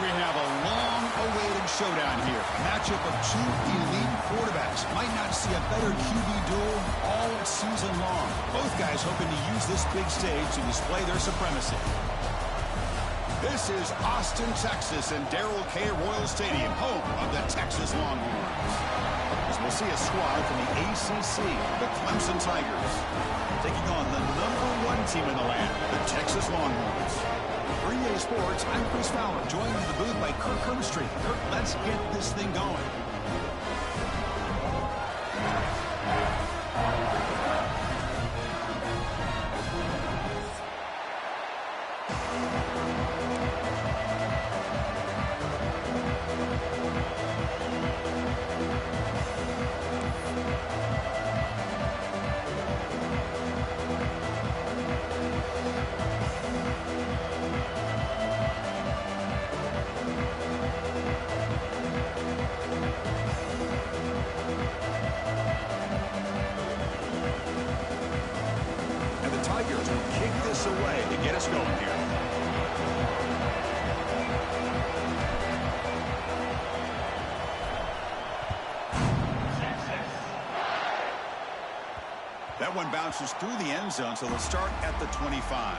We have a long-awaited showdown here. A matchup of two elite quarterbacks. Might not see a better QB duel all season long. Both guys hoping to use this big stage to display their supremacy. This is Austin, Texas, and Darrell K. Royal Stadium, home of the Texas Longhorns. As we'll see a squad from the ACC, the Clemson Tigers, taking on the #1 team in the land, the Texas Longhorns. For EA Sports, I'm Chris Fowler, joined in the booth by Kirk Herbstreit. Kirk, let's get this thing going. Away to get us going here. That one bounces through the end zone, so they'll start at the 25.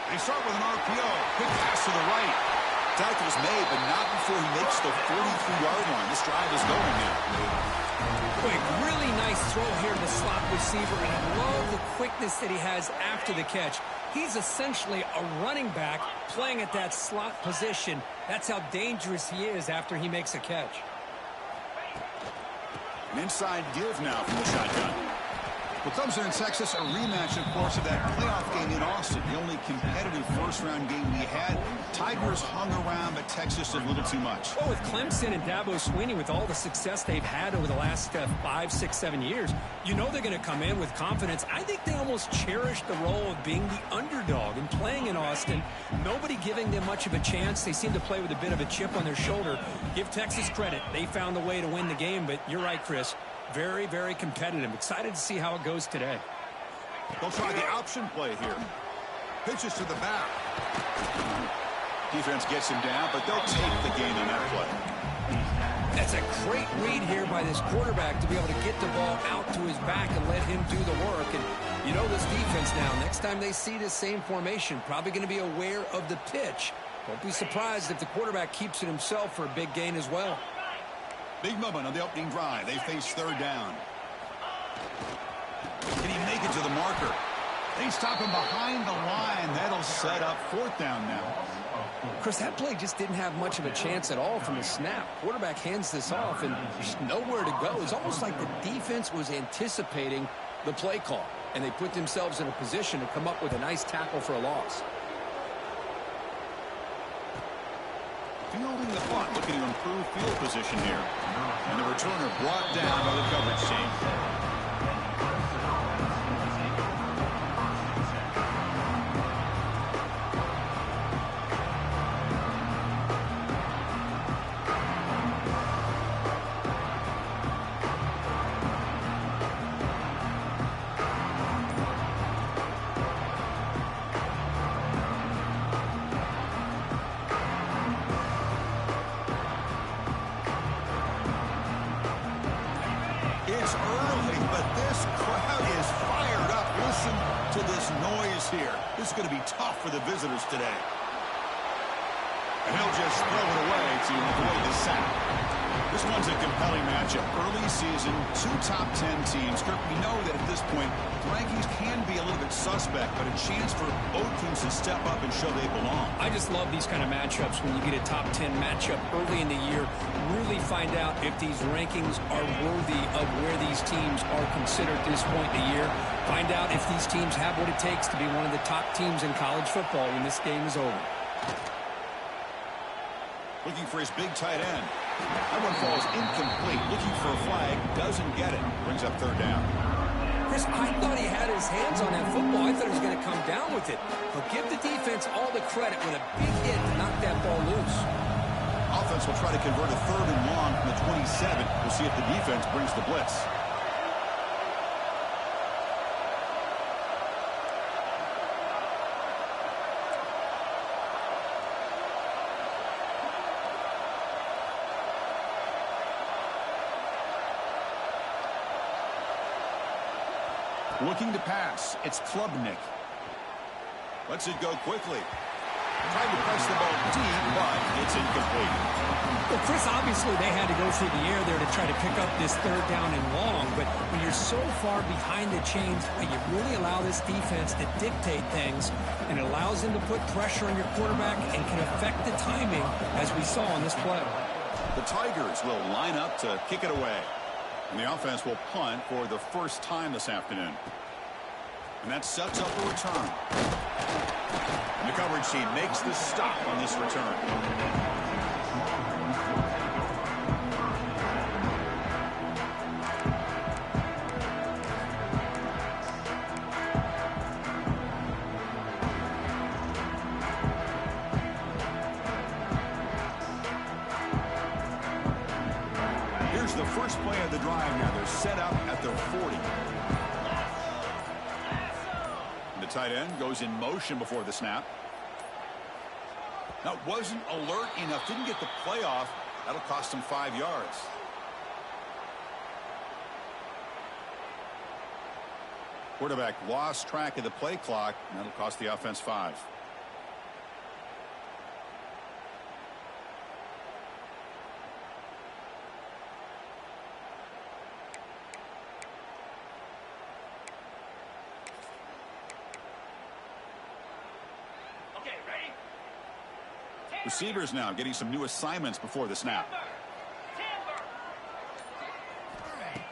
They start with an RPO. Quick pass to the right. Tackle's made, but not before he makes the 43-yard line. This drive is going now. Quick, really nice throw here to the slot receiver, and I love the quickness that he has after the catch. He's essentially a running back playing at that slot position. That's how dangerous he is after he makes a catch. An inside give now from the shotgun. Well, Clemson and Texas, a rematch, of course, of that playoff game in Austin. The only competitive first-round game we had. Tigers hung around, but Texas did a little too much. Well, with Clemson and Dabo Swinney, with all the success they've had over the last 5, 6, 7 years, you know they're going to come in with confidence. I think they almost cherish the role of being the underdog and playing in Austin. Nobody giving them much of a chance. They seem to play with a bit of a chip on their shoulder. Give Texas credit. They found a way to win the game, but you're right, Chris. Very, very competitive. Excited to see how it goes today. They'll try the option play here. Pitches to the back. Defense gets him down, but they'll take the gain on that play. That's a great read here by this quarterback to be able to get the ball out to his back and let him do the work. And you know this defense now, next time they see the same formation, probably going to be aware of the pitch. Won't be surprised if the quarterback keeps it himself for a big gain as well. Big moment on the opening drive. They face third down. Can he make it to the marker. They stop him behind the line. That'll set up 4th down now. Chris, that play just didn't have much of a chance at all from the snap. Quarterback hands this off, and there's nowhere to go. It's almost like the defense was anticipating the play call, and they put themselves in a position to come up with a nice tackle for a loss. Fielding the punt, looking to improve field position here. And the returner brought down by the coverage team. It's early, but this crowd is fired up. Listen to this noise here. This is going to be tough for the visitors today. And he'll just throw it away to avoid the sack. This one's a compelling matchup. Early season, 2 top 10 teams. Kirk, we know that at this point, the rankings can be a little bit suspect, but a chance for both teams to step up and show they belong. I just love these kind of matchups when you get a top 10 matchup early in the year. Really find out if these rankings are worthy of where these teams are considered at this point in the year. Find out if these teams have what it takes to be one of the top teams in college football when this game is over. Looking for his big tight end. That one falls incomplete. Looking for a flag. Doesn't get it. Brings up 3rd down. Chris, I thought he had his hands on that football. I thought he was going to come down with it. But give the defense all the credit with a big hit to knock that ball loose. Offense will try to convert a 3rd and long from the 27. We'll see if the defense brings the blitz. Looking to pass. It's Klubnik. Lets it go quickly. Tried to press the ball deep, but it's incomplete. Well, Chris, obviously they had to go through the air there to try to pick up this 3rd down and long, but when you're so far behind the chains, you really allow this defense to dictate things, and it allows them to put pressure on your quarterback and can affect the timing, as we saw on this play. The Tigers will line up to kick it away. And the offense will punt for the first time this afternoon. And that sets up a return. And the coverage team makes the stop on this return. The first play of the drive now. They're set up at their 40. The tight end goes in motion before the snap. Now, wasn't alert enough. Didn't get the play off. That'll cost him 5 yards. Quarterback lost track of the play clock, and that'll cost the offense 5. Receivers now getting some new assignments before the snap.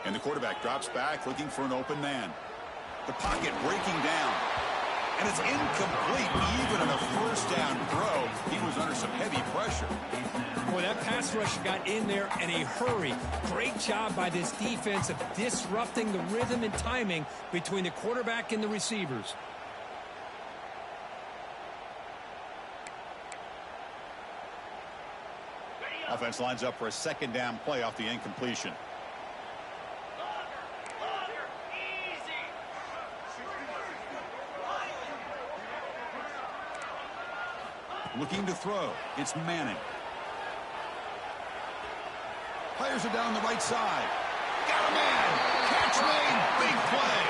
And the quarterback drops back looking for an open man. The pocket breaking down. And it's incomplete. Even in a 1st down throw, he was under some heavy pressure. Boy, that pass rush got in there in a hurry. Great job by this defense of disrupting the rhythm and timing between the quarterback and the receivers. Offense lines up for a 2nd down play off the incompletion. Looking to throw. It's Manning. Players are down the right side. Got a man. Catch made. Big play.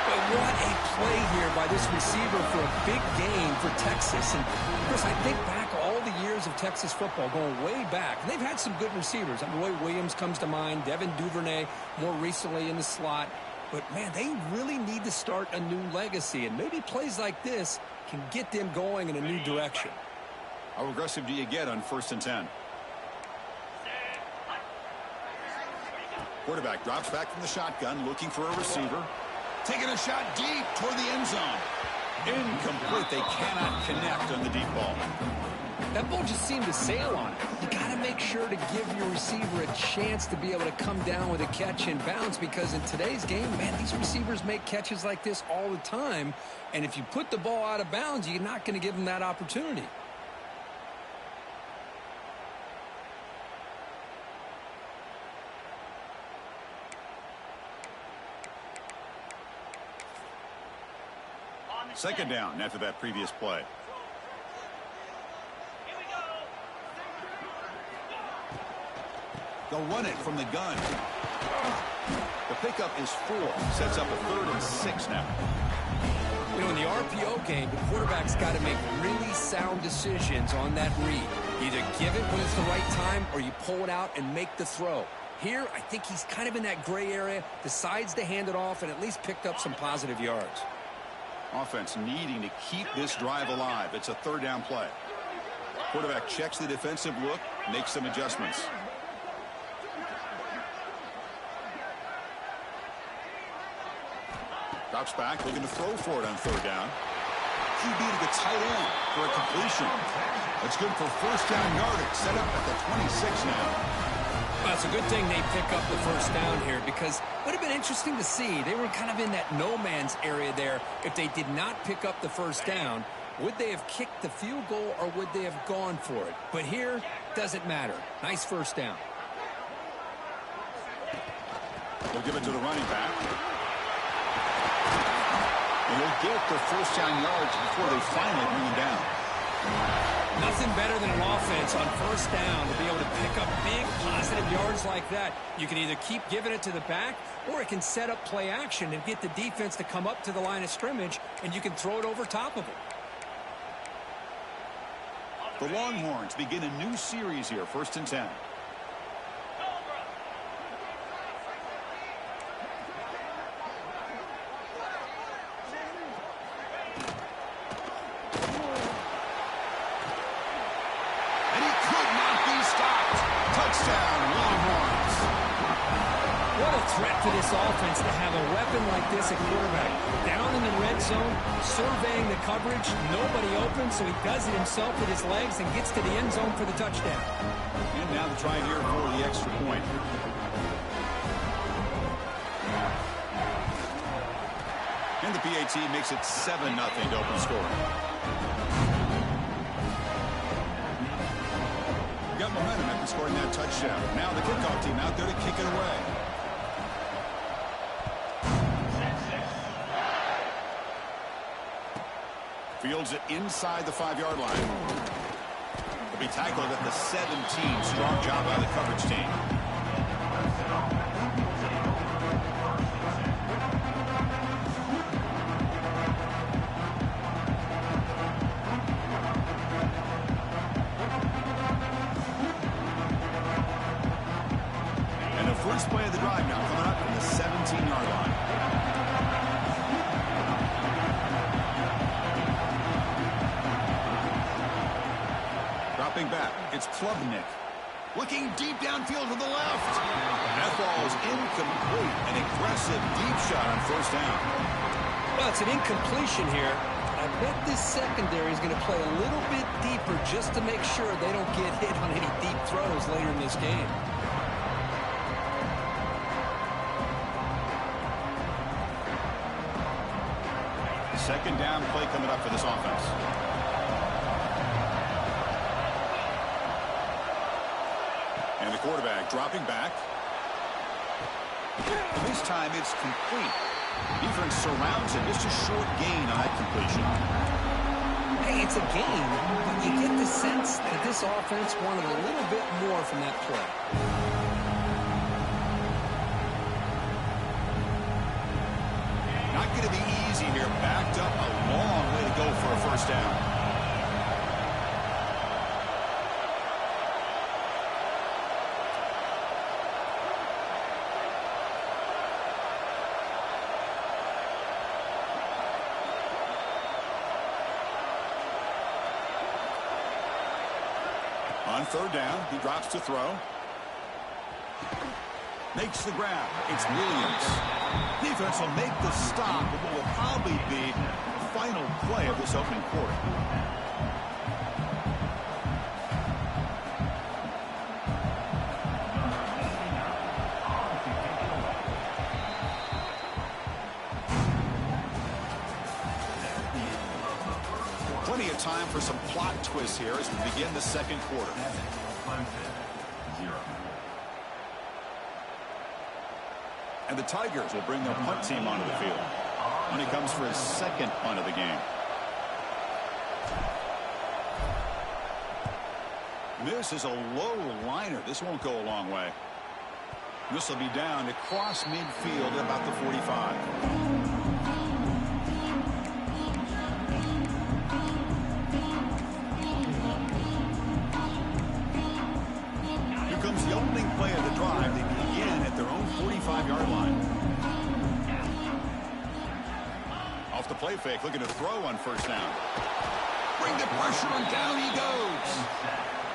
But what a play here by this receiver for a big game for Texas. And, Chris, I think back all the years of Texas football, going way back. And they've had some good receivers. Roy Williams comes to mind, Devin Duvernay more recently in the slot. but, man, they really need to start a new legacy, and maybe plays like this can get them going in a new direction. How aggressive do you get on 1st and 10? Quarterback drops back from the shotgun, looking for a receiver. Taking a shot deep toward the end zone. Incomplete. They cannot connect on the deep ball. That ball just seemed to sail on it. You got to make sure to give your receiver a chance to be able to come down with a catch and bounce, because in today's game, man, these receivers make catches like this all the time. And if you put the ball out of bounds, you're not going to give them that opportunity. Second down after that previous play. They'll run it from the gun. The pickup is 4. Sets up a 3rd and 6 now. You know, in the RPO game, the quarterback's got to make really sound decisions on that read. Either give it when it's the right time or you pull it out and make the throw. Here, I think he's kind of in that gray area, decides to hand it off and at least picked up some positive yards. Offense needing to keep this drive alive. It's a 3rd down play. Quarterback checks the defensive look, makes some adjustments. Drops back, looking to throw for it on 3rd down. QB to the tight end for a completion. That's good for 1st down yardage. Set up at the 26 now. Well, it's a good thing they pick up the 1st down here, because it would have been interesting to see. They were kind of in that no man's area there. If they did not pick up the 1st down, would they have kicked the field goal or would they have gone for it? But here, doesn't matter. Nice 1st down. They'll give it to the running back. And they'll get the 1st down yards before they finally bring him down. Nothing better than an offense on 1st down to be able to pick up big positive yards like that. You can either keep giving it to the back, or it can set up play action and get the defense to come up to the line of scrimmage, and you can throw it over top of it. The Longhorns begin a new series here, 1st and 10. Threat for this offense to have a weapon like this at quarterback. Down in the red zone, surveying the coverage, nobody open, so he does it himself with his legs and gets to the end zone for the touchdown. And now the try here for the extra point. And the PAT makes it 7-0 to open score. Got momentum after scoring that touchdown. Now the kickoff team out there to kick it away. Fields it inside the 5-yard line. Will be tackled at the 17. Strong job by the coverage team. And the first play of the drive now coming up from the 17-yard line. Back. It's Klubnik. Looking deep downfield to the left. That ball is incomplete. An aggressive deep shot on 1st down. Well, it's an incompletion here. I bet this secondary is going to play a little bit deeper just to make sure they don't get hit on any deep throws later in this game. Second down play coming up for this offense. And the quarterback dropping back. This time it's complete. Defense surrounds him. Just a short gain on that completion. Hey, it's a gain, but you get the sense that this offense wanted a little bit more from that play. Not going to be easy here. Backed up a long way to go for a 1st down. On third down, he drops to throw. Makes the grab. It's Williams. Defense will make the stop of what will probably be the final play of this opening quarter. Plenty of time for some plot twists here as we begin the second quarter. And the Tigers will bring their punt team onto the field when he comes for his second punt of the game. This is a low liner. This won't go a long way. This will be down to cross midfield at about the 45. The opening play of the drive. They begin at their own 45-yard line. Off the play fake, looking to throw on first down. Bring the pressure and down he goes.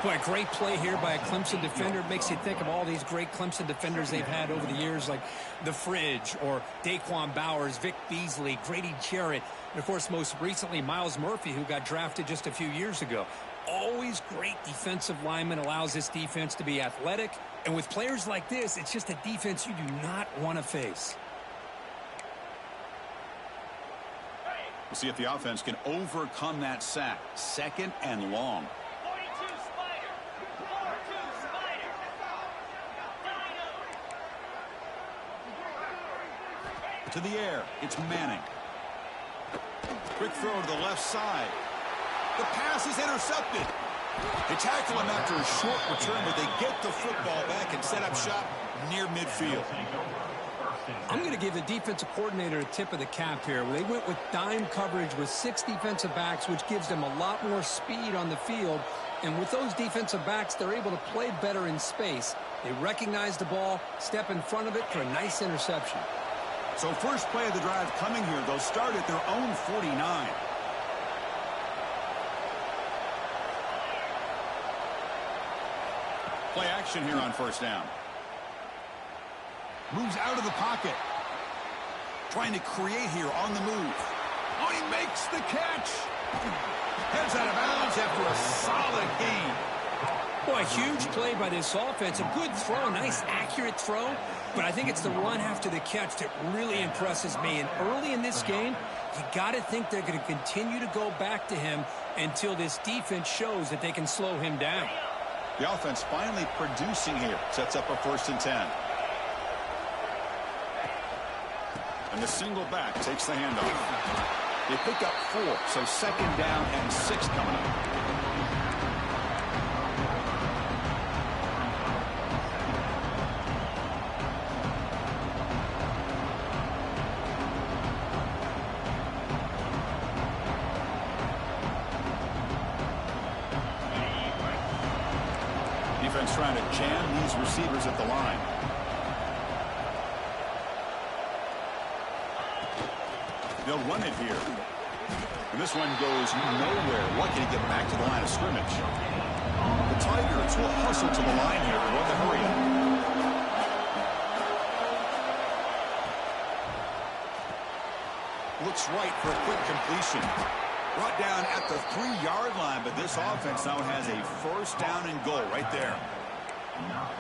Boy, a great play here by a Clemson defender. It makes you think of all these great Clemson defenders they've had over the years, like the Fridge or Daquan Bowers, Vic Beasley, Grady Jarrett, and, of course, most recently, Miles Murphy, who got drafted just a few years ago. Always great defensive lineman, allows this defense to be athletic. And with players like this, it's just a defense you do not want to face. We'll see if the offense can overcome that sack. Second and long. To the air, it's Manning. Quick throw to the left side. The pass is intercepted. They tackle him after a short return, but they get the football back and set up shop near midfield. I'm going to give the defensive coordinator a tip of the cap here. They went with dime coverage with 6 defensive backs, which gives them a lot more speed on the field. And with those defensive backs, they're able to play better in space. They recognize the ball, step in front of it for a nice interception. So first play of the drive coming here. They'll start at their own 49. Play action here on first down. Moves out of the pocket. Trying to create here on the move. Oh, he makes the catch. Heads out of bounds after a solid gain. Boy, a huge play by this offense. A good throw, nice accurate throw. But I think it's the run after the catch that really impresses me. And early in this game, you got to think they're going to continue to go back to him until this defense shows that they can slow him down. The offense finally producing here. Sets up a 1st and 10. And the single back takes the handoff. They pick up 4, so second down and 6 coming up. Defense trying to jam these receivers at the line. They'll run it here. And this one goes nowhere. Lucky to get back to the line of scrimmage. The Tigers will hustle to the line here with the hurry up. Looks right for a quick completion. Brought down at the 3-yard line, but this offense now has a 1st down and goal right there.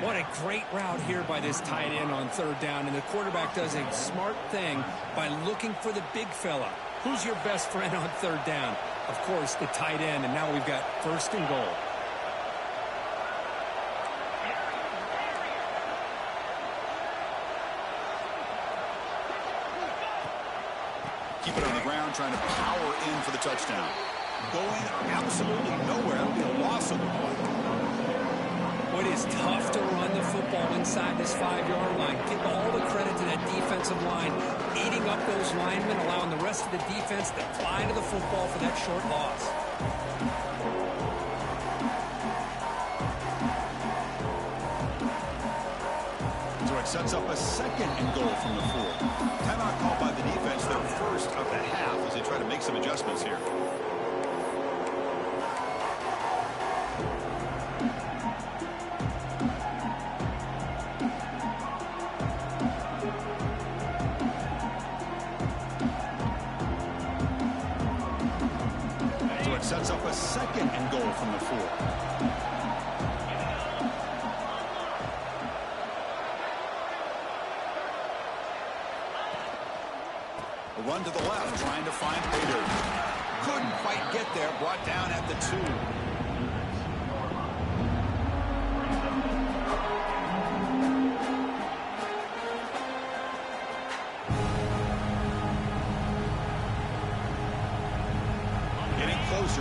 What a great route here by this tight end on 3rd down, and the quarterback does a smart thing by looking for the big fella. Who's your best friend on 3rd down? Of course, the tight end, and now we've got 1st and goal. Keep it on the ground, trying to power in for the touchdown. Going absolutely nowhere. That'll be a loss of the play. It is tough to run the football inside this 5-yard line. Give all the credit to that defensive line, eating up those linemen, allowing the rest of the defense to fly to the football for that short loss. So it sets up a 2nd and goal from the 4. Timeout called by the defense, their 1st of the half as they try to make some adjustments here. second and goal from the 4. A run to the left, trying to find Bader. Couldn't quite get there, brought down at the 2.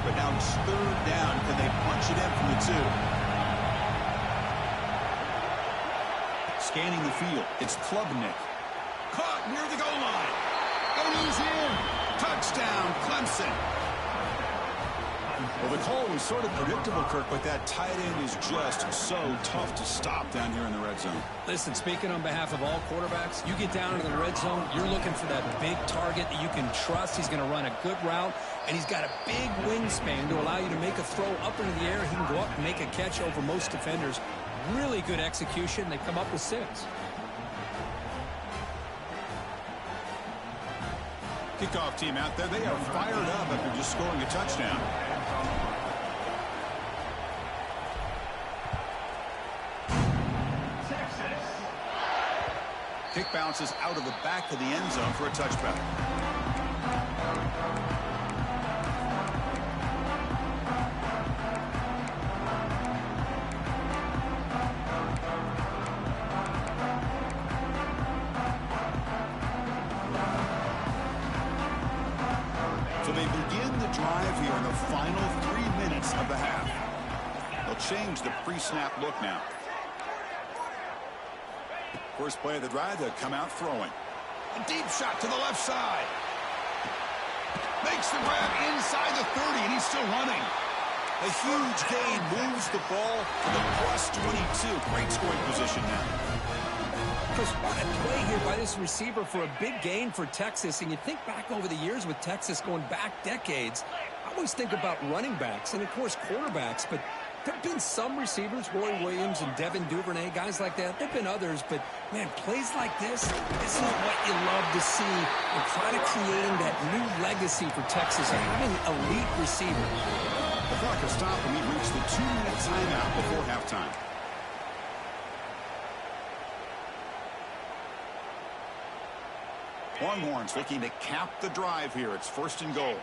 But now it's 3rd down. Can they punch it in from the 2? Scanning the field. It's Klubnik. Caught near the goal line. Goes in. Touchdown, Clemson. Well, the call was sort of predictable, Kirk, but that tight end is just so tough to stop down here in the red zone. Listen, speaking on behalf of all quarterbacks, you get down into the red zone, you're looking for that big target that you can trust. He's going to run a good route, and he's got a big wingspan to allow you to make a throw up into the air. He can go up and make a catch over most defenders. Really good execution. They come up with 6. Kickoff team out there. They are fired up after just scoring a touchdown. Kick bounces out of the back of the end zone for a touchback. So they begin the drive here in the final 3 minutes of the half. They'll change the pre-snap look now. First play of the drive, they'll come out throwing. A deep shot to the left side. Makes the grab inside the 30, and he's still running. A huge gain moves the ball to the +22. Great scoring position now. Chris, what a play here by this receiver for a big gain for Texas. And you think back over the years with Texas going back decades, I always think about running backs and, of course, quarterbacks. But there have been some receivers, Roy Williams and Devin Duvernay, guys like that. There have been others, but, man, plays like this is what you love to see. And kind of creating that new legacy for Texas and having elite receivers. The clock will stop, and we've reached the 2-minute timeout before halftime. Longhorns looking to cap the drive here. It's 1st and goal.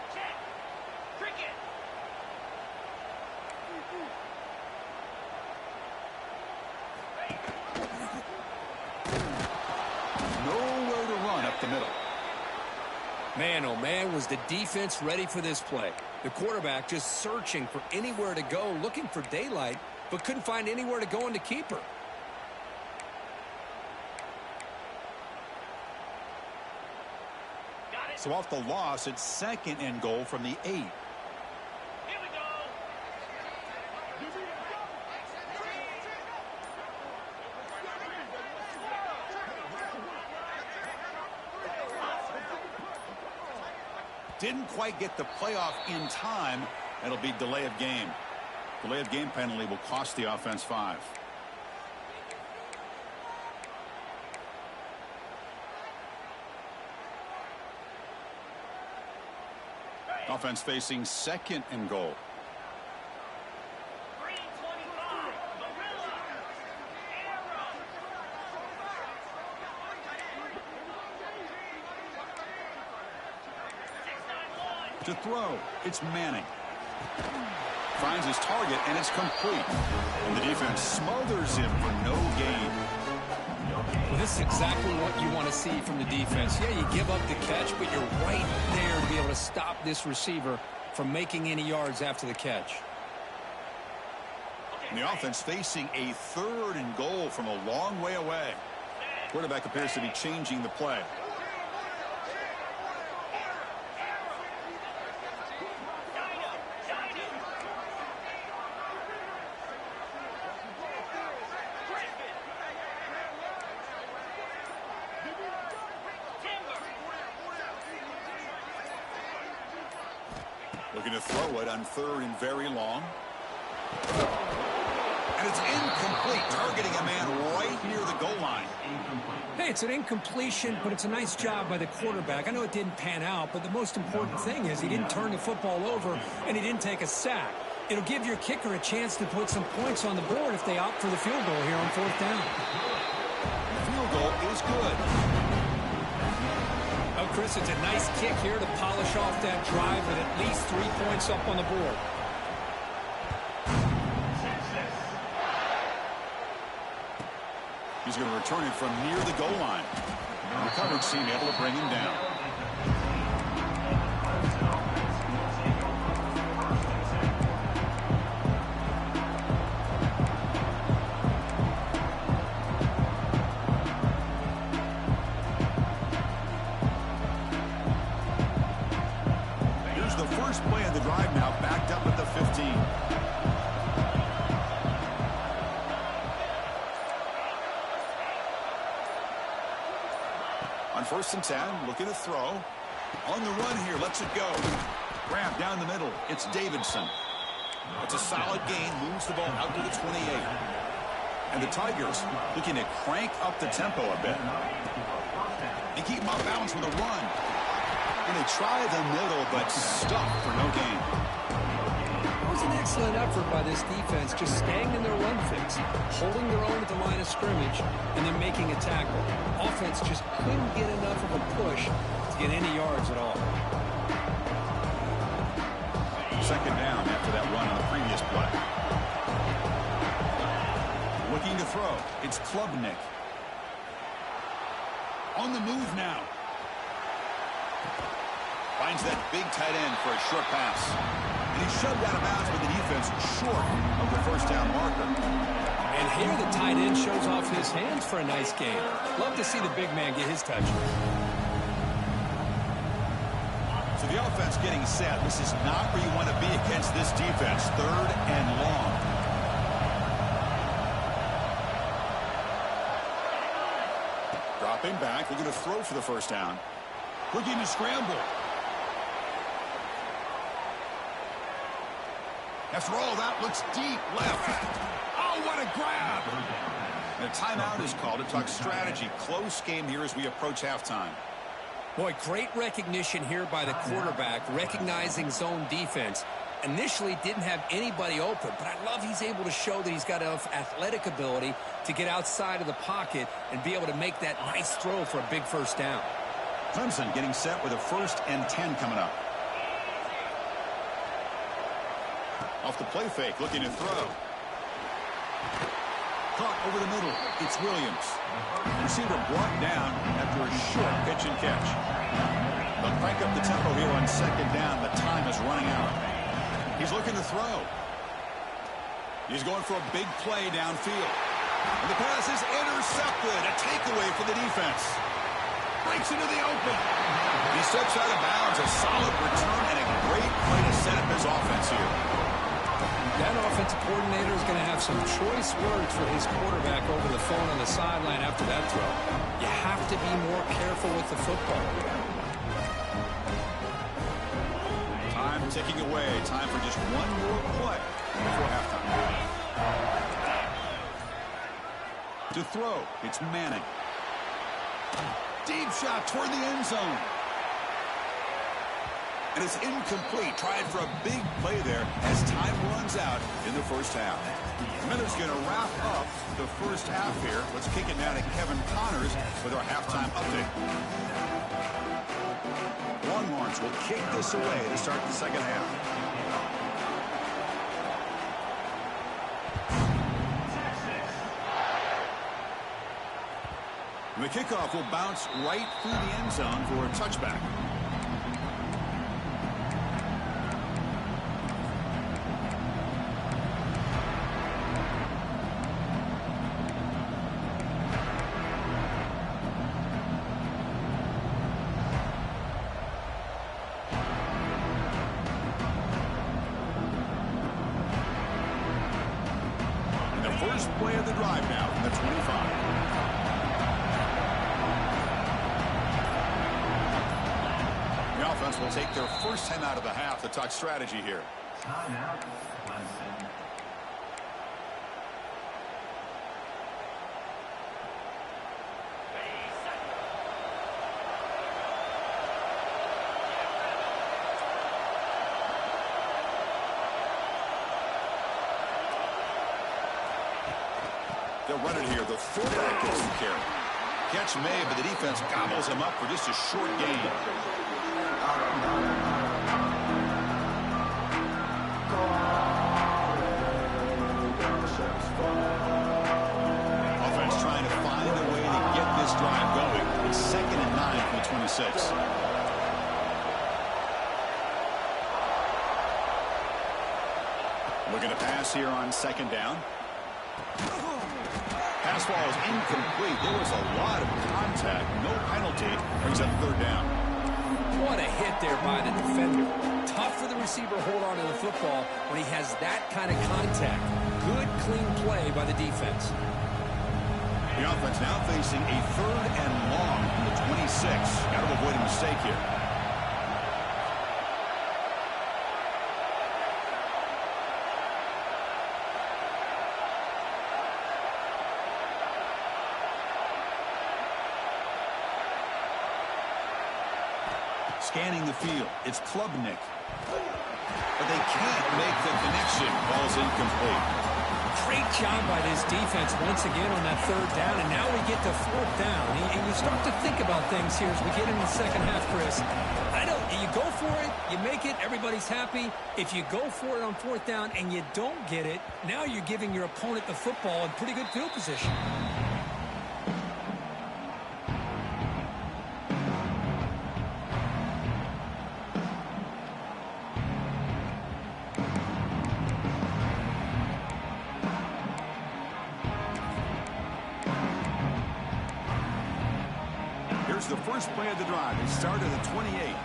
Nowhere to run up the middle. Man, oh man, was the defense ready for this play. The quarterback just searching for anywhere to go, looking for daylight, but couldn't find anywhere to go in the keeper. So off the loss, it's 2nd and goal from the 8. Didn't quite get the playoff in time. It'll be delay of game. Delay of game penalty will cost the offense 5. Offense facing 2nd and goal. To throw, it's Manning. Finds his target, and it's complete. And the defense smothers him for no gain. Well, this is exactly what you want to see from the defense. Yeah, you give up the catch, but you're right there to be able to stop this receiver from making any yards after the catch. And the offense facing a 3rd and goal from a long way away. Quarterback appears to be changing the play. Looking to throw it on 3rd and very long. And And it's incomplete, targeting a man right near the goal line. Hey, it's an incompletion, but it's a nice job by the quarterback. I know it didn't pan out, but the most important thing is he didn't turn the football over and he didn't take a sack. It'll give your kicker a chance to put some points on the board if they opt for the field goal here on 4th down. The field goal is good. Oh, Chris, it's a nice kick here to polish off that drive with at least 3 points up on the board. He's going to return it from near the goal line. The coverage team able to bring him down. Here's the first play of the drive now, backed up at the 15. On 1st and 10, looking to throw. On the run here, lets it go. Grab down the middle. It's Davidson. It's a solid gain, moves the ball out to the 28. And the Tigers looking to crank up the tempo a bit. They keep him off balance with a run. And they try the middle, but stuck for no gain. It was an excellent effort by this defense, just staying in their run fix, holding their own at the line of scrimmage, and then making a tackle. Offense just couldn't get enough of a push to get any yards at all. 2nd down after that run on the previous play. Looking to throw. It's Klubnik. On the move now. Finds that big tight end for a short pass. And he's shoved out of bounds with the defense short of the 1st down marker. And here the tight end shows off his hands for a nice game. Love to see the big man get his touch. So the offense getting set. This is not where you want to be against this defense. 3rd and long. Dropping back. Looking to throw for the 1st down. Looking to scramble. After all that, looks deep left. Oh, what a grab! And a timeout is called to talk strategy. Close game here as we approach halftime. Boy, great recognition here by the quarterback, recognizing zone defense. Initially didn't have anybody open, but I love he's able to show that he's got enough athletic ability to get outside of the pocket and be able to make that nice throw for a big 1st down. Clemson getting set with a 1st and 10 coming up. Off the play fake, looking to throw. Caught over the middle. It's Williams. Receiver brought down after a short pitch and catch. They'll crank up the tempo here on 2nd down. The time is running out. He's looking to throw. He's going for a big play downfield. And the pass is intercepted. A takeaway for the defense. Breaks into the open. He steps out of bounds. A solid return and a great play to set up his offense here. That offensive coordinator is going to have some choice words for his quarterback over the phone on the sideline after that throw. You have to be more careful with the football. Time ticking away. Time for just one more play before halftime. To throw, it's Manning. Deep shot toward the end zone. And it's incomplete. Tried for a big play there as time runs out in the 1st half. Miller's going to wrap up the 1st half here. Let's kick it now to Kevin Connors with our halftime update. Longhorns will kick this away to start the 2nd half. And the kickoff will bounce right through the end zone for a touchback. First play of the drive now from the 25. The offense will take their first time out of the half to talk strategy here. to run it here. The fullback gets the carry. Catch made, but the defense gobbles him up for just a short gain. Offense trying to find a way to get this drive going. It's 2nd and 9 from the 26. Looking to pass here on 2nd down. Pass ball is incomplete. There was a lot of contact. No penalty. Brings up 3rd down. What a hit there by the defender. Tough for the receiver to hold on to the football when he has that kind of contact. Good, clean play by the defense. The offense now facing a 3rd and long from the 26. Got to avoid a mistake here. Scanning the field, it's Klubnik. But they can't make the connection. Ball's incomplete. Great job by this defense once again on that 3rd down, and now we get to 4th down. And you start to think about things here as we get into the second half, Chris. You go for it, you make it, everybody's happy. If you go for it on 4th down and you don't get it, now you're giving your opponent the football in pretty good field position. Here's the first play of the drive. They start at the 28.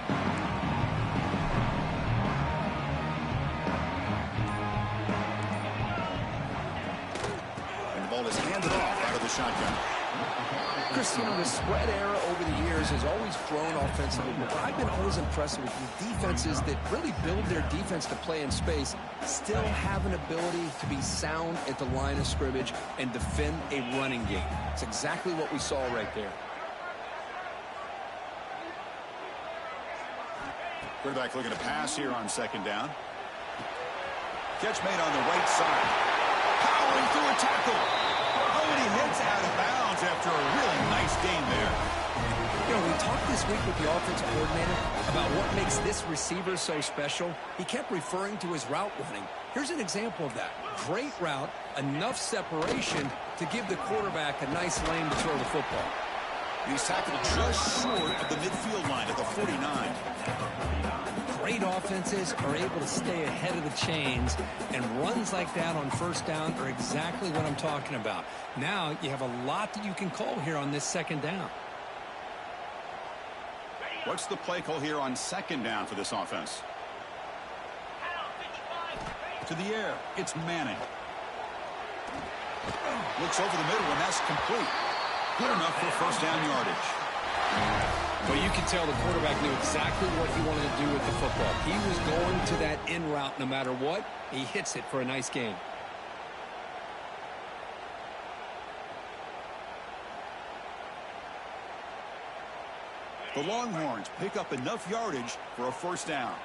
And the ball is handed off out of the shotgun. Chris, the spread era over the years has always grown offensively, but I've been always impressed with the defenses that really build their defense to play in space, still have an ability to be sound at the line of scrimmage and defend a running game. It's exactly what we saw right there. Quarterback looking to pass here on 2nd down. Catch made on the right side. Powering through a tackle. Oh, and he hits out of bounds after a really nice gain there. We talked this week with the offensive coordinator about what makes this receiver so special. He kept referring to his route running. Here's an example of that. Great route, enough separation to give the quarterback a nice lane to throw the football. He's tackled just short of the midfield line at the 49. Great offenses are able to stay ahead of the chains, and runs like that on 1st down are exactly what I'm talking about. Now you have a lot that you can call here on this 2nd down. What's the play call here on 2nd down for this offense? To the air, it's Manning. Looks over the middle, and that's complete. Good enough for 1st down yardage. Well, you can tell the quarterback knew exactly what he wanted to do with the football. He was going to that in route no matter what. He hits it for a nice gain. The Longhorns pick up enough yardage for a 1st down.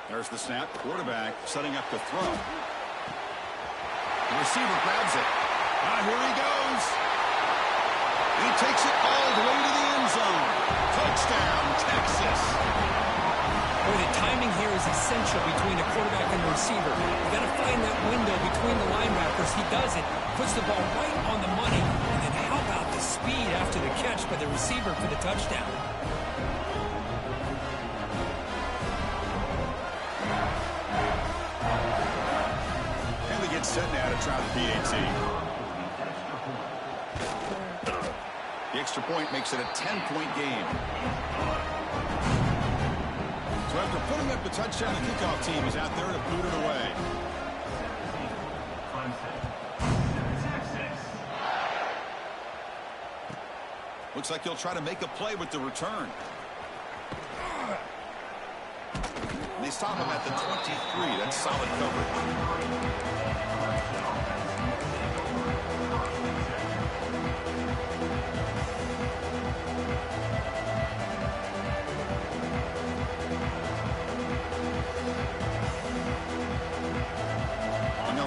There's the snap. Quarterback setting up to throw. The receiver grabs it. Here he goes. He takes it all the way to the end zone. Touchdown, Texas. Boy, the timing here is essential between the quarterback and the receiver. You've got to find that window between the linebackers. He does it. Puts the ball right on the money. And then how about the speed after the catch by the receiver for the touchdown? Set now to try the PAT. The extra point makes it a 10-point game. So after putting up the touchdown, the kickoff team is out there to boot it away. Looks like he'll try to make a play with the return. And they stop him at the 23. That's solid coverage.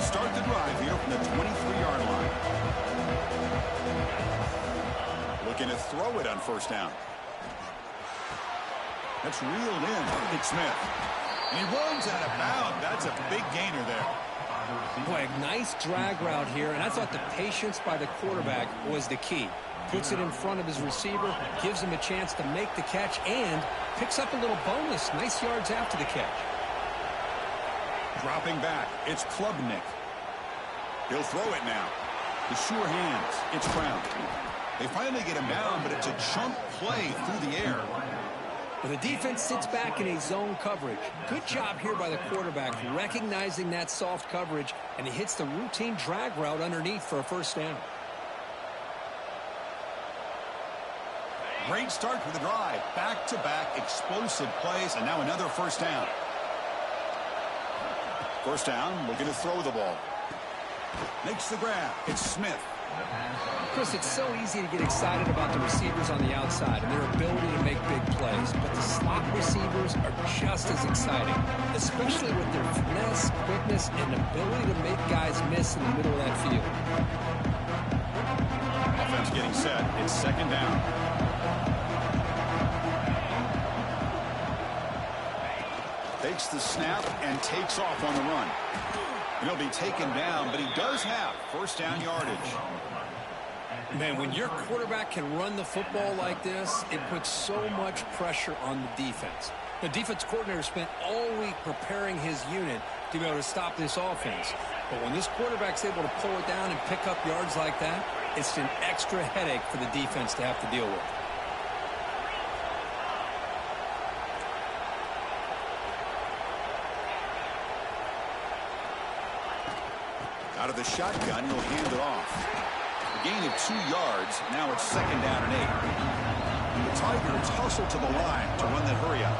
start the drive here from the 23-yard line. Looking to throw it on first down. That's reeled in. It's Smith. And he runs out of bounds. That's a big gainer there. Boy, a nice drag route here, and I thought the patience by the quarterback was the key. Puts it in front of his receiver, gives him a chance to make the catch, and picks up a little bonus. Nice yards after the catch. Dropping back, it's Klubnik. He'll throw it now. The sure hands, it's Brown. They finally get him down, but it's a chunk play through the air. Well, the defense sits back in a zone coverage. Good job here by the quarterback, recognizing that soft coverage, and he hits the routine drag route underneath for a first down. Great start for the drive. Back-to-back explosive plays, and now another first down. First down, looking to throw the ball. Makes the grab. It's Smith. Chris, it's so easy to get excited about the receivers on the outside and their ability to make big plays, but the slot receivers are just as exciting, especially with their finesse, quickness, and ability to make guys miss in the middle of that field. Offense getting set. It's second down. Takes the snap and takes off on the run. He'll be taken down, but he does have first down yardage. Man, when your quarterback can run the football like this, it puts so much pressure on the defense. The defense coordinator spent all week preparing his unit to be able to stop this offense. But when this quarterback's able to pull it down and pick up yards like that, it's an extra headache for the defense to have to deal with. Out of the shotgun, he'll hand it off. A gain of 2 yards. Now it's second down and 8. The Tigers hustle to the line to run that hurry up.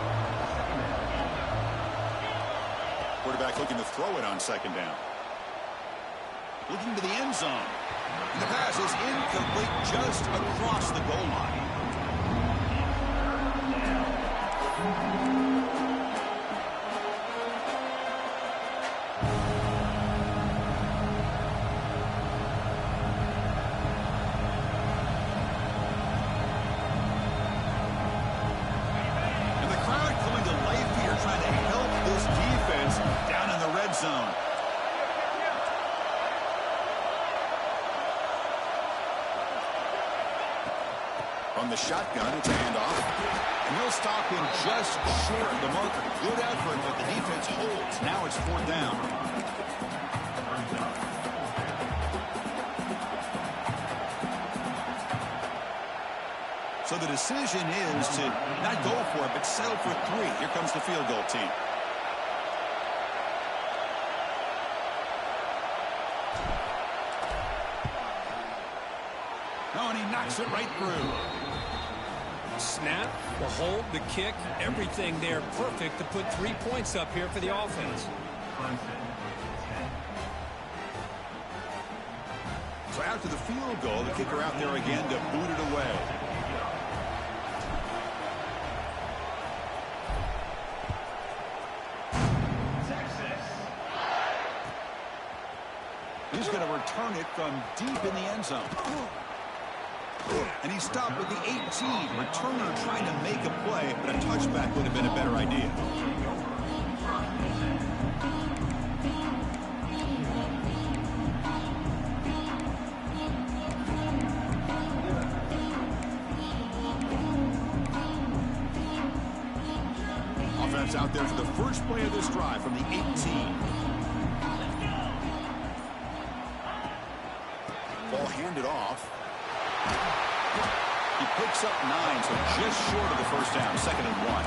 Quarterback looking to throw it on second down. Looking to the end zone. And the pass is incomplete just across the goal line. From the shotgun, it's a handoff. And he'll stop him just short of the marker. Good effort, but the defense holds. Now it's fourth down. So the decision is to not go for it, but settle for 3. Here comes the field goal team. Oh, and he knocks it right through. Snap, the hold, the kick, everything there perfect to put 3 points up here for the offense. So after the field goal, the kicker out there again to boot it away. He's going to return it from deep in the end zone. And he stopped with the 18. Returner trying to make a play, but a touchback would have been a better idea. Offense out there for the first play of this drive from the 18. Ball handed off. He picks up 9, so just short of the first down, second and 1.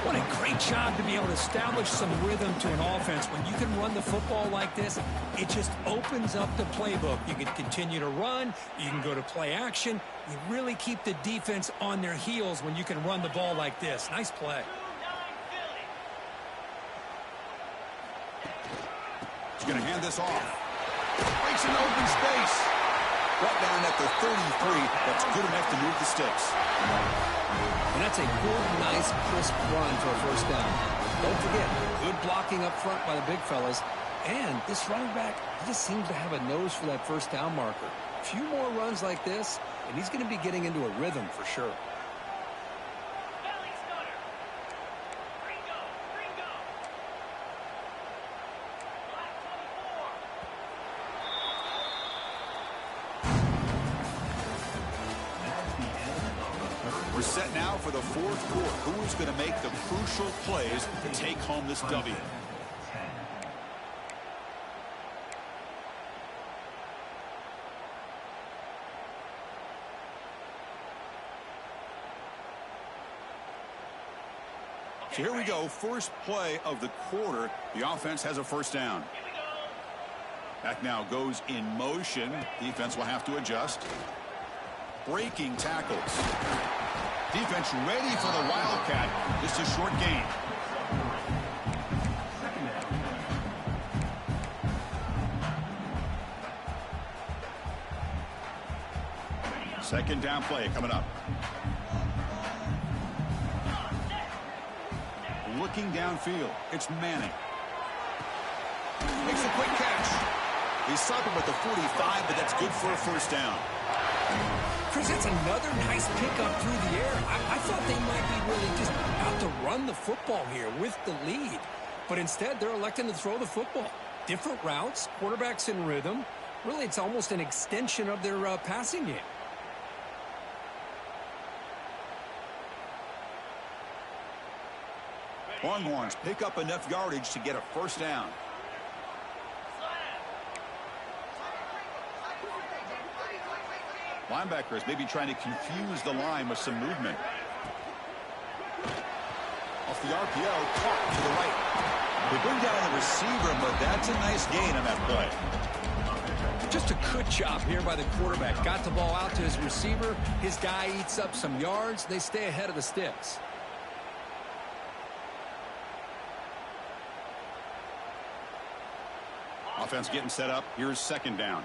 What a great job to be able to establish some rhythm to an offense. When you can run the football like this, it just opens up the playbook. You can continue to run. You can go to play action. You really keep the defense on their heels when you can run the ball like this. Nice play. He's going to hand this off. Breaks into open space. Brought down at the 33. That's good enough to move the sticks. And that's a good, nice, crisp run for a first down. Don't forget, good blocking up front by the big fellas. And this running back, he just seems to have a nose for that first down marker. A few more runs like this, and he's going to be getting into a rhythm for sure. We're set now for the fourth quarter. Who is going to make the crucial plays to take home this W? So here we go. First play of the quarter. The offense has a first down. Back now goes in motion. Defense will have to adjust. Breaking tackles. Defense ready for the Wildcat. Just a short gain. Second down play coming up. Looking downfield. It's Manning. Makes a quick catch. He's stopping with the 45, but that's good for a first down. Chris, that's another nice pickup through the air. I thought they might be really just out to run the football here with the lead. But instead, they're electing to throw the football. Different routes, quarterbacks in rhythm. Really, it's almost an extension of their passing game. Longhorns pick up enough yardage to get a first down. Linebackers maybe trying to confuse the line with some movement. Off the RPO, caught to the right. They bring down the receiver, but that's a nice gain on that play. Just a good job here by the quarterback. Got the ball out to his receiver. His guy eats up some yards. They stay ahead of the sticks. Offense getting set up. Here's second down.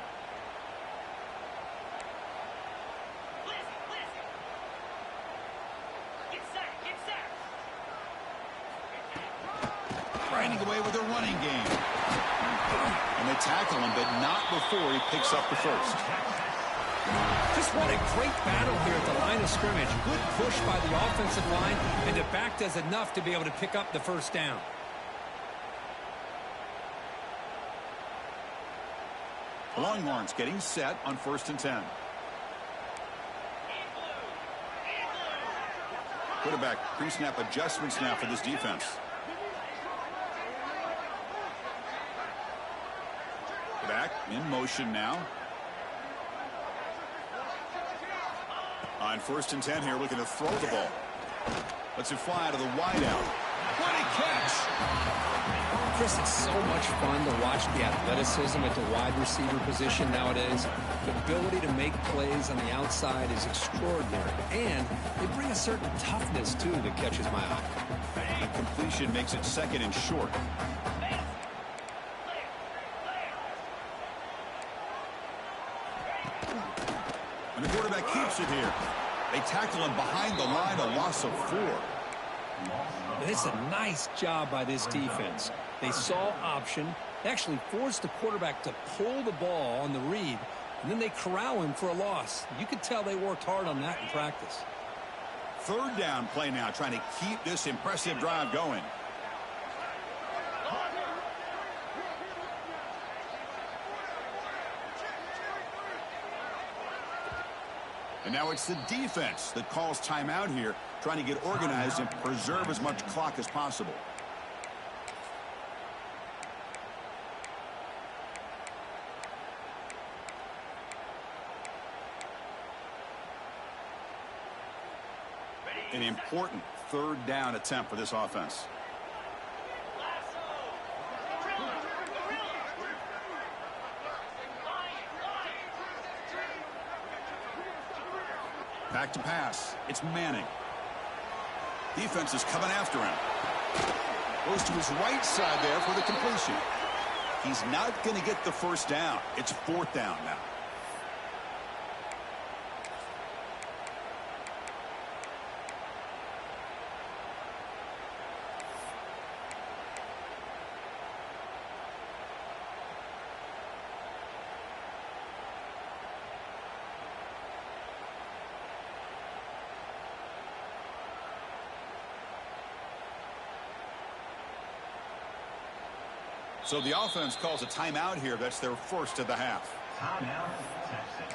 Grinding away with a running game. And they tackle him, but not before he picks up the first. Just what a great battle here at the line of scrimmage. Good push by the offensive line, and the back does enough to be able to pick up the first down. Longhorns getting set on 1st and 10. Quarterback pre-snap adjustments now for this defense. Back in motion now. On 1st and 10 here, looking to throw the ball. Lets it fly to the wideout. What a catch! Chris, it's so much fun to watch the athleticism at the wide receiver position nowadays. The ability to make plays on the outside is extraordinary, and they bring a certain toughness, too, that catches my eye. The completion makes it second and short. And the quarterback keeps it here. They tackle him behind the line, a loss of 4. It's a nice job by this defense. They saw option, they actually forced the quarterback to pull the ball on the read, and then they corral him for a loss. You could tell they worked hard on that in practice. Third down play now, trying to keep this impressive drive going. And now it's the defense that calls timeout here, trying to get organized and preserve as much clock as possible. An important third down attempt for this offense. Back to pass. It's Manning. Defense is coming after him. Goes to his right side there for the completion. He's not going to get the first down. It's 4th down now. So the offense calls a timeout here. That's their first of the half. Timeout, Texas.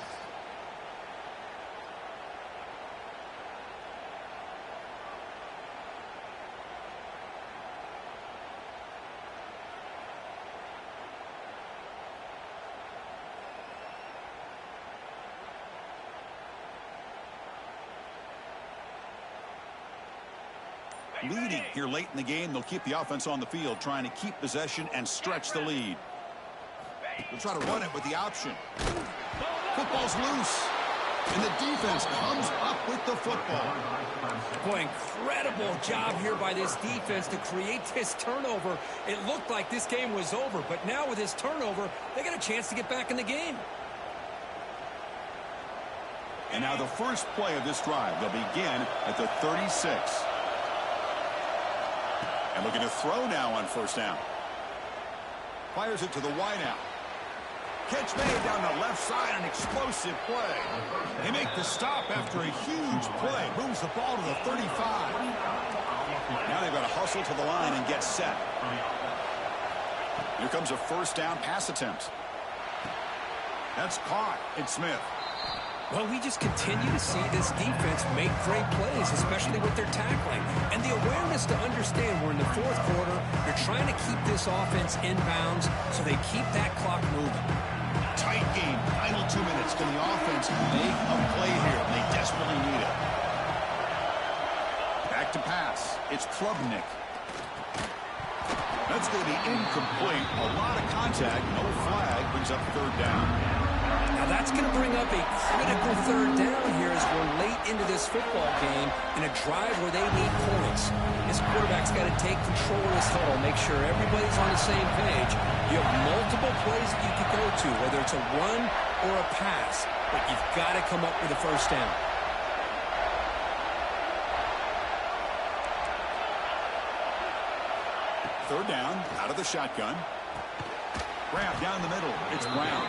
Leading here late in the game, they'll keep the offense on the field, trying to keep possession and stretch the lead. They'll try to run it with the option. Football's loose, and the defense comes up with the football. Boy, incredible job here by this defense to create this turnover. It looked like this game was over, but now with this turnover, they got a chance to get back in the game. And now the first play of this drive, they'll begin at the 36. And looking to throw now on first down. Fires it to the wideout. Catch made down the left side, an explosive play. They make the stop after a huge play. Moves the ball to the 35. Now they've got to hustle to the line and get set. Here comes a first down pass attempt. That's caught. It's Smith. Well, we just continue to see this defense make great plays, especially with their tackling. And the awareness to understand we're in the fourth quarter, they're trying to keep this offense in bounds so they keep that clock moving. Tight game. Final 2 minutes. Can the offense make a play here? They desperately need it. Back to pass. It's Klubnik. That's going to be incomplete. A lot of contact. No flag. Brings up third down. Now that's going to bring up a critical third down here as we're late into this football game in a drive where they need points. This quarterback's got to take control of this huddle, make sure everybody's on the same page. You have multiple plays that you could go to, whether it's a run or a pass, but you've got to come up with a first down. Third down, out of the shotgun. Grab down the middle. It's Brown.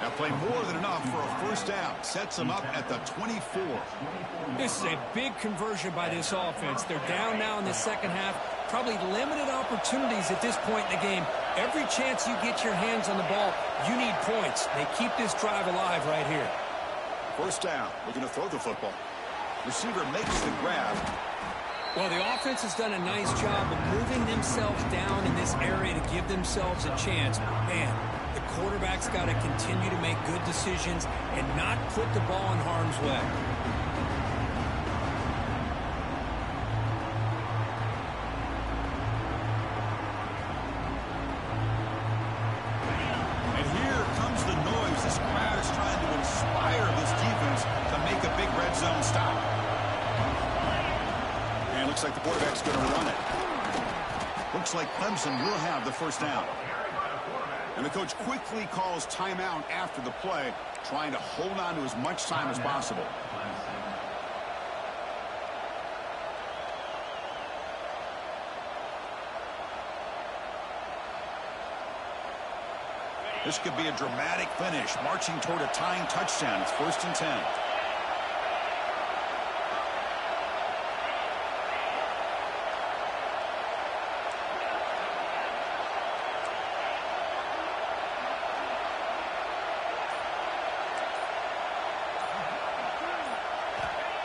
Now play more than enough for a first down. Sets them up at the 24. This is a big conversion by this offense. They're down now in the second half. Probably limited opportunities at this point in the game. Every chance you get your hands on the ball, you need points. They keep this drive alive right here. First down. Looking to throw the football. Receiver makes the grab. Well, the offense has done a nice job of moving themselves down in this area to give themselves a chance. Man, the quarterback's got to continue to make good decisions and not put the ball in harm's way. And here comes the noise. This crowd is trying to inspire this defense to make a big red zone stop. And looks like the quarterback's going to run it. Looks like Clemson will have the first down. And the coach quickly calls timeout after the play, trying to hold on to as much time as possible. This could be a dramatic finish, marching toward a tying touchdown. It's 1st and 10.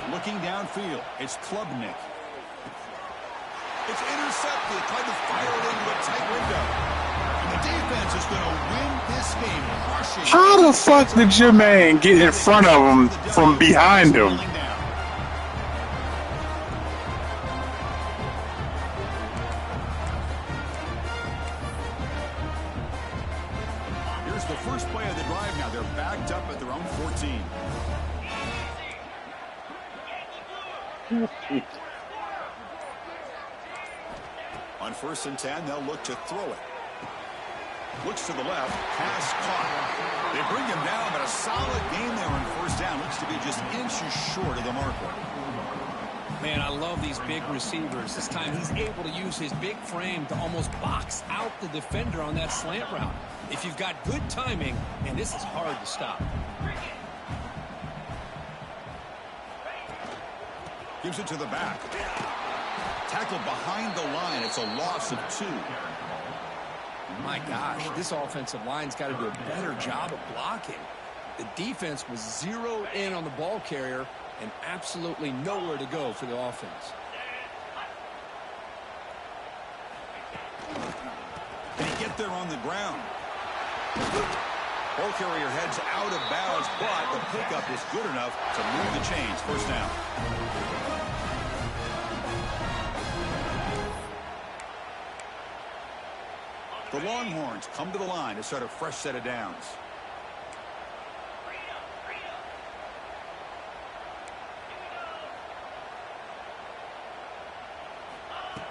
Looking downfield, it's Klubnik. It's intercepted, tried to fire it into a tight window. And the defense is going to win this game, rushing. How the fuck did your man get in front of him from behind him? Here's the first play of the drive now. They're backed up at their own 14. On 1st and 10, they'll look to throw it. Looks to the left, pass caught. They bring him down, but a solid game there on first down. Looks to be just inches short of the marker. Man, I love these big receivers. This time he's able to use his big frame to almost box out the defender on that slant route. If you've got good timing, and this is hard to stop. Gives it to the back. Tackled behind the line. It's a loss of 2. My gosh, this offensive line's got to do a better job of blocking. The defense was zeroed in on the ball carrier and absolutely nowhere to go for the offense. Can he get there on the ground? Ball carrier heads out of bounds, but the pickup is good enough to move the chains. First down. The Longhorns come to the line to start a fresh set of downs.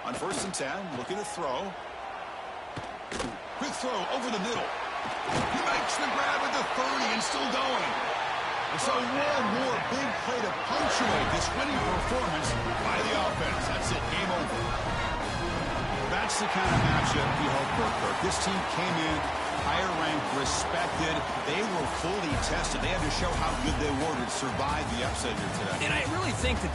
On 1st and 10, looking to throw. Quick throw over the middle. He makes the grab at the 30 and still going. And so one more big play to punctuate this winning performance by the offense. That's it. Game over. That's the kind of matchup you hope for, Kirk. This team came in higher ranked, respected. They were fully tested. They had to show how good they were to survive the upset here today. And I really think that